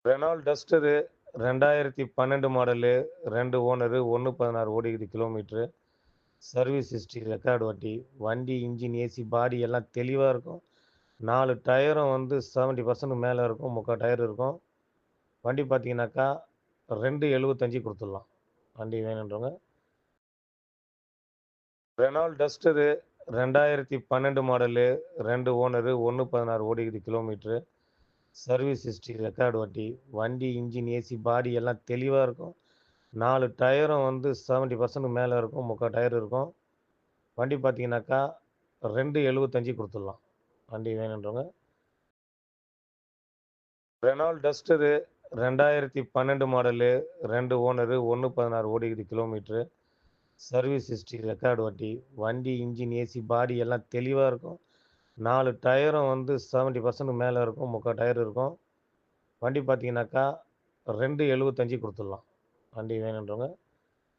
Reynold Duster 2012 model, 2 owner, 1.16 ஓடிக்குது kilometre. Service history record வண்டி. வண்டி இன்ஜின், ஏசி, பாடி எல்லாம் தெளிவா இருக்கும். 4 டயரும் வந்து 70% மேல இருக்கும். 3/4 டயர் இருக்கும். வண்டி பார்த்தீங்கன்னாக்கா, 2,75 குடுத்துடலாம். வண்டி வேணுன்றவங்க. ரெனால்ட் டஸ்டரு 2012 மாடலு, 2 ஓனரு, 1.16 ஓடிக்குது கிலோமீட்டரு. சர்வீஸ் ஹிஸ்ட்ரி ரெக்கார்டு வண்டி. வண்டி இன்ஜின், ஏசி, பாடி எல்லாம் தெளிவா இருக்கும். 4 டயரும் வந்து 70% மேல இருக்கும். 3/4 டயர் இருக்கும். வண்டி பார்த்தீங்கன்னாக்கா, 2,75 குடுத்துடலாம். வண்டி வேணுன்றவங்க. ரெனால்ட் டஸ்டரு 2012 மாடலு, 2 ஓனரு, 1.16 ஓடிக்குது கிலோமீட்டரு. சர்வீஸ் ஹிஸ்ட்ரி ரெக்கார்டு வண்டி. வண்டி இன்ஜின், ஏசி, பாடி எல்லாம் தெளிவா இருக்கும். 4 டயரும் வந்து 70% மேல இருக்கும். 3/4 டயர் இருக்கும். வண்டி பார்த்தீங்கன்னாக்கா, 2,75 குடுத்துடலாம். வண்டி வேணுன்றவங்க.